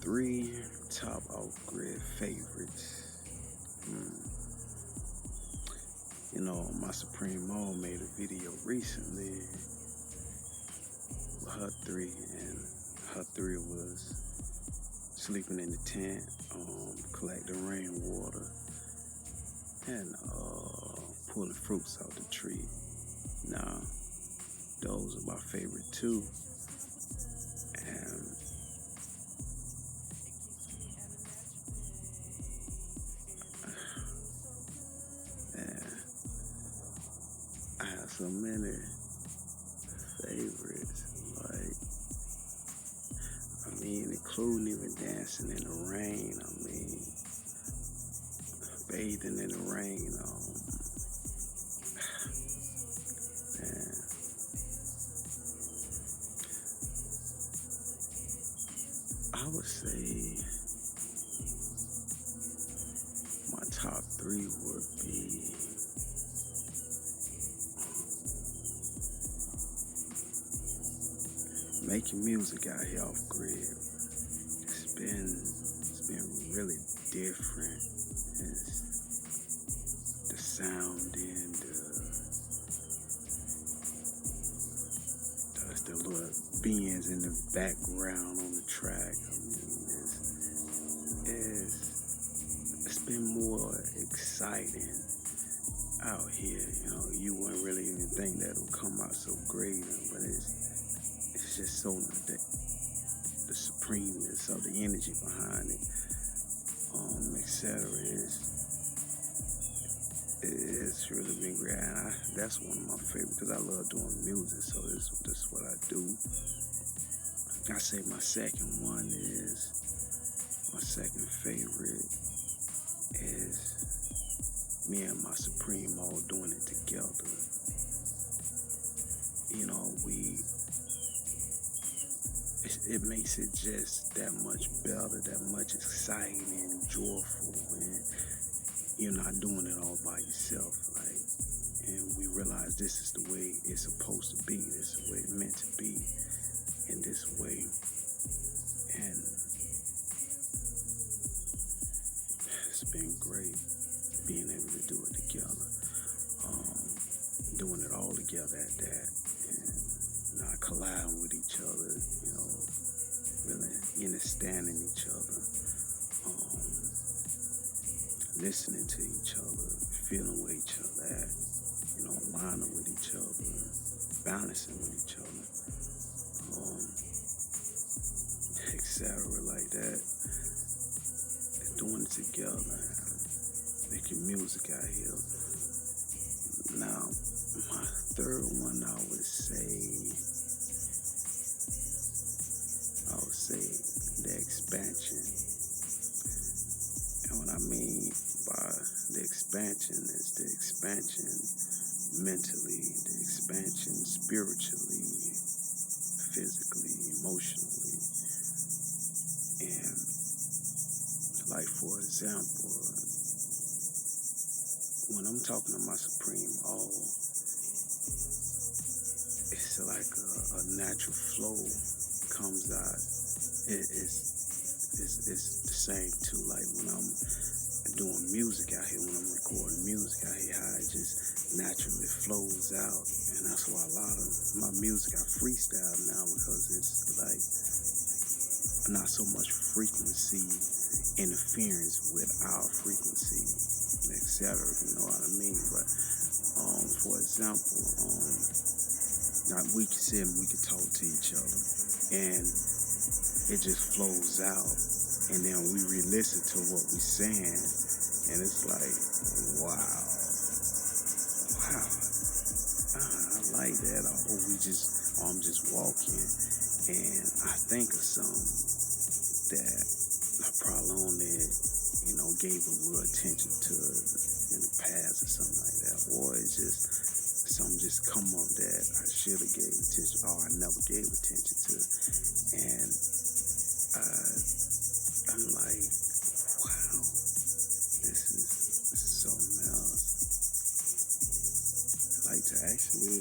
3 top off-grid favorites. My Supreme Mom made a video recently with her 3, and her 3 was sleeping in the tent, collecting rainwater, and pulling fruits out the tree. Now, those are my favorite 2, and I have so many favorites, including even dancing in the rain. Bathing in the rain. Man, I would say my top 3 would be making music out here off grid. It's been really different. It's the sound and the little beings in the background on the track. It's been more exciting out here. You wouldn't really even think that it would come out so great, but it's just so the supremeness of the energy behind it, etc. It's really been great. And that's one of my favorites because I love doing music, so that's what I do. I say my second favorite is me and my Supreme all doing it together. It makes it just that much better, that much exciting, joyful, and you're not doing it all by yourself. And we realize this is the way it's supposed to be. This is the way it's meant to be, in this way. And it's been great being able to do it together, doing it all together at that, and not colliding with each other, really understanding each other, listening to each other, feeling where each other at, aligning with each other, balancing with each other, etc. like that. Doing it together, making music out here. Now, my third one, I would say the expansion. And what I mean by the expansion is the expansion mentally, the expansion spiritually, physically, emotionally. And for example, when I'm talking to my Supreme All, it's like a natural flow comes out. It's the same too. Like when I'm doing music out here, when I'm recording music out here, how it just naturally flows out. And that's why a lot of my music I freestyle now, because it's not so much frequency interference with our frequency, etc. If you know what I mean. But for example, we can sit and we can talk to each other, and it just flows out, and then we re-listen to what we're saying, and it's like, wow, I like that. Or I'm just walking, and I think of something that I probably only, gave a little attention to in the past or something like that, or it's just something just come up that I should have gave attention, or I never gave attention to, and I'm like, wow, this is something else. I like to actually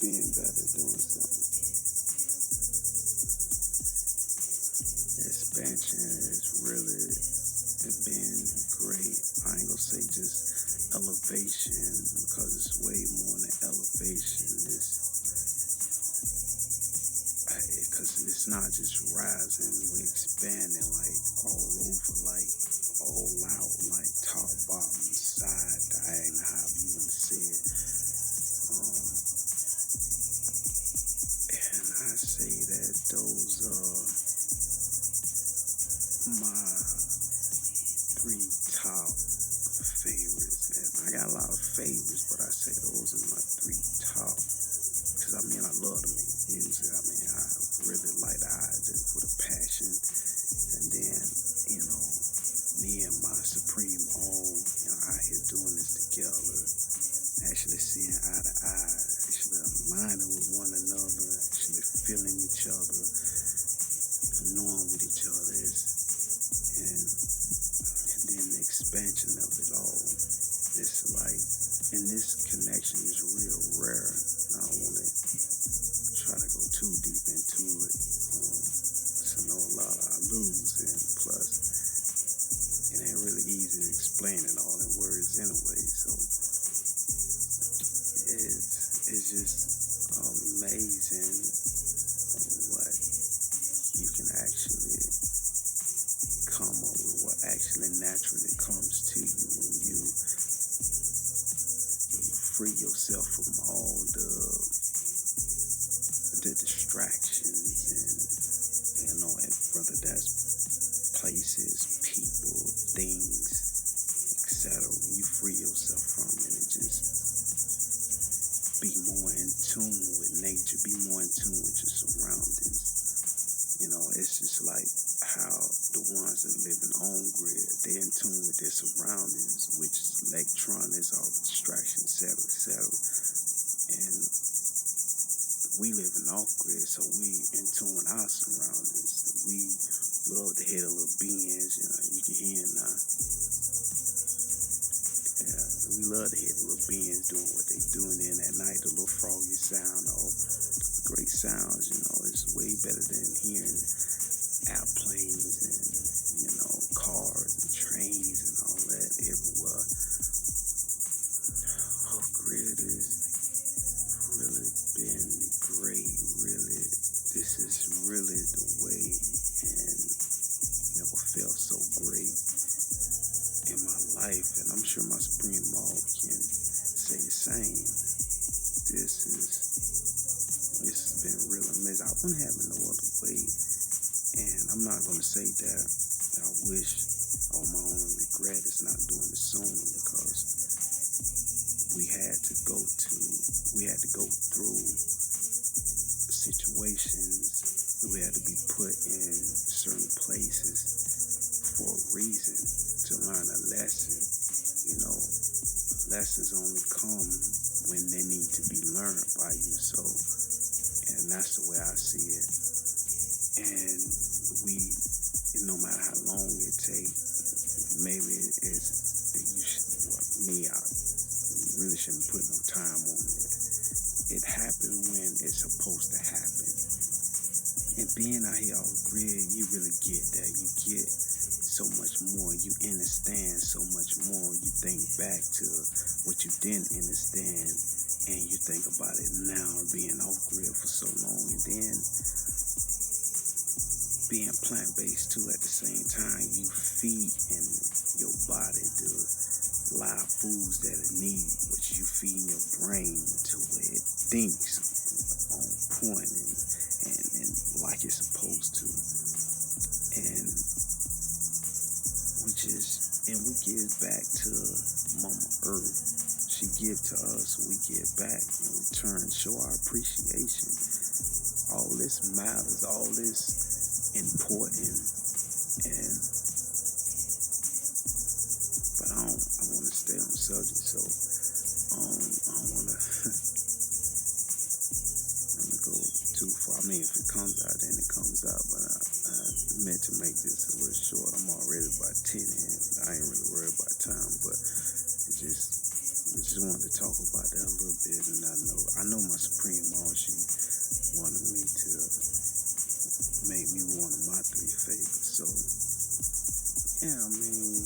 being better doing something. it's not just rising, we're expanding like all over, like all out, like top, bottom, side, diagonal, however you want to say it. Um, and I say that those are my three top favorites. And I got a lot of favorites, but I say those are my three top. Because I mean, I love to make music. I mean, I really like the idea with a passion. And then, you know, me and my supreme own, you know, out here doing this together, actually seeing eye to eye, actually aligning with one another, actually feeling each other, knowing what each other is, and then the expansion of it all. It's like, and this connection is real rare. I don't want to try to go too deep into it. So I know a lot I lose, and plus, it ain't really easy to explain it all in words anyway. So it's just amazing what you can actually come up with, what actually naturally comes to you when you free yourself from all the distractions, and you know, and whether that's places, people, things, etc. When you free yourself from it, and just be more in tune with nature, be more in tune with your surroundings. You know, it's just like how the ones that live in on-grid, they're in tune with their surroundings, which is electronics, all the distractions, etc., etc. And we live in off-grid, so we in tune with our surroundings. We love to hear the little beings, you know, you can hear it now. Yeah, we love to hear the little beings doing what they doing in at night, the little froggy sound, all great sounds, you know, it's way better than hearing airplanes and, you know, cars and trains and all that everywhere. Off-grid has really been great, really. This is really the way, and never felt so great in my life, and I'm sure my Supreme Maul can say the same. This has been real amazing. I wouldn't have it no other way, and I'm not going to say that I wish, or my only regret is not doing it sooner, because we had to go through situations, we had to be put in certain places for a reason, to learn a lesson. You know, lessons only come when they need to be learned by you. So, and that's the way I see it. And no matter how long it takes, maybe I really shouldn't put no time on it. It happened when it's supposed to happen. And being out here off-grid, you really get that. You get so much more. You understand so much more. You think back to what you didn't understand, and you think about it now, being off-grid for so long, and then being plant-based too at the same time. You feed in your body the live foods that it needs, which you feed in your brain to where it thinks on point and like it's supposed to. And we give back to Mama Earth. She give to us, we give back in return. Show our appreciation. All this matters, all this important, but I want to stay on the subject, so I don't want to go too far. I mean, if it comes out, then it comes out, but I meant to make this a little short. I'm already about 10 in. I ain't really worried about time, but I just wanted to talk about that a little bit. And I know my Supreme Maul, she wanted me to make me one of my three favorites. So yeah, I mean,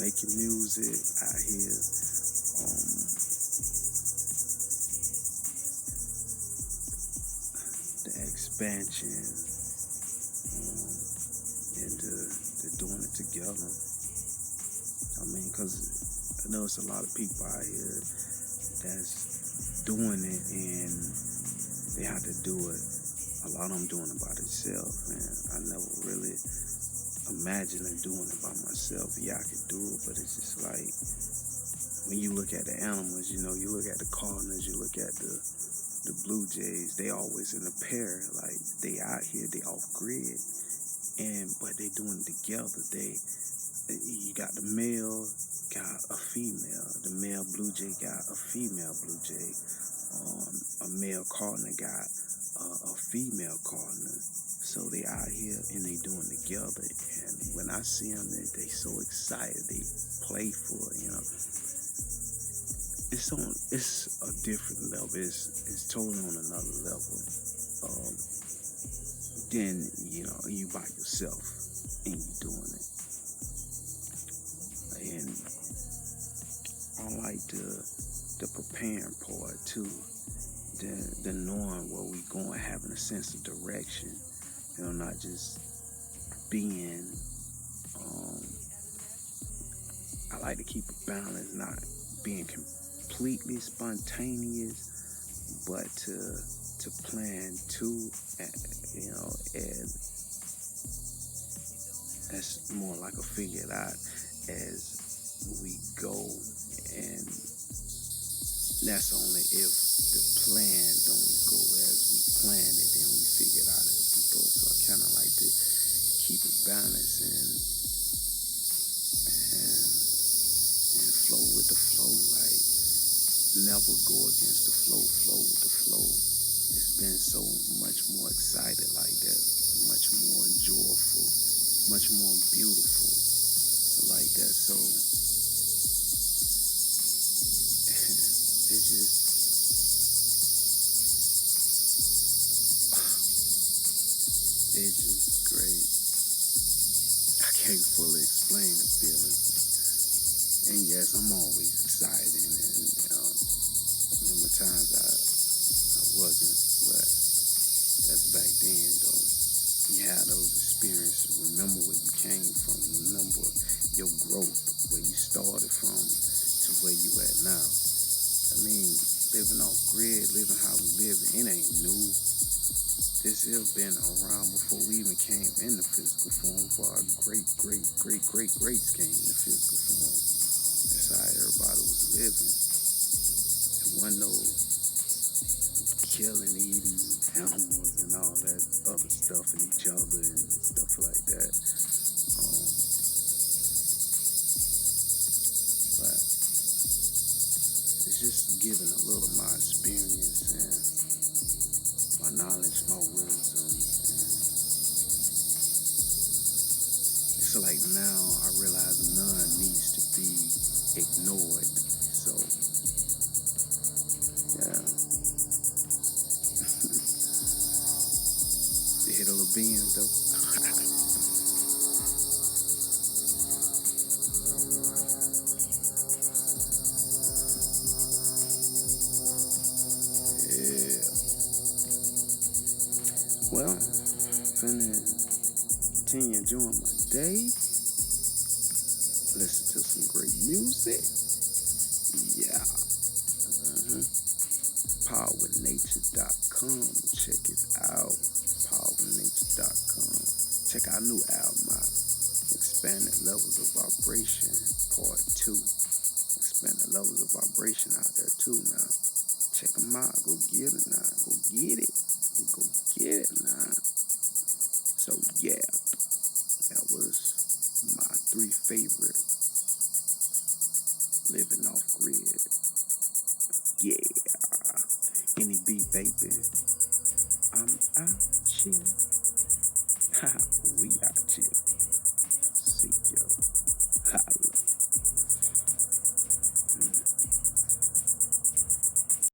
making music out here, the expansion, together. I mean, because I know it's a lot of people out here that's doing it and they have to do it. A lot of them doing it by themselves, man. I never really imagined doing it by myself. Yeah, I could do it, but it's just like when you look at the animals, you know, you look at the cardinals, you look at the blue jays, they always in a pair. Like they out here, they off grid, but they doing it together. You got the male got a female. The male blue jay got a female blue jay. A male cardinal got a female cardinal. So they out here and they doing together. And when I see them, they so excited. They playful, you know. It's a different level. It's totally on another level. Then you know you by yourself and you doing it. And I like the preparing part too. The knowing where we going, having a sense of direction, you know, not just being, I like to keep a balance, not being completely spontaneous, but to plan too, you know, and that's more like a figure it out as we go, and that's only if the plan don't go as we planned it, then we figure it out as we go. So I kind of like to keep it balanced and flow with the flow, like never go against the flow, flow with the flow. It's been so much more excited like that, much more joyful, much more beautiful like that. So it's just great. I can't fully explain the feeling. And yes, I'm always excited, and you know, remember times I wasn't, but that's back then though. You had those experiences. Remember where you came from. Remember your growth, where you started from to where you at now. I mean, living off grid, living how we live, it ain't new. This has been around before we even came in the physical form. For our greats came in the physical form. That's how everybody was living. It wasn't no killing, eating animals and all that other stuff and each other and stuff like that. But it's just giving a little of my experience and my knowledge, my wisdom. And it's like now I realize none needs to be ignored. So, yeah. You hit a little beans though. Yeah. Well, finna continue enjoying my day. Listen to some great music. Yeah. PowerWithNature.com. Check it out. PowerWithNature.com. Check our new album out. Expanded Levels of Vibration, Part 2. Expanded Levels of Vibration out there too now. Check them out. Go get it now. Go get it. Go get it now. So yeah, that was my 3 favorite living off grid. Yeah. Any beat, baby.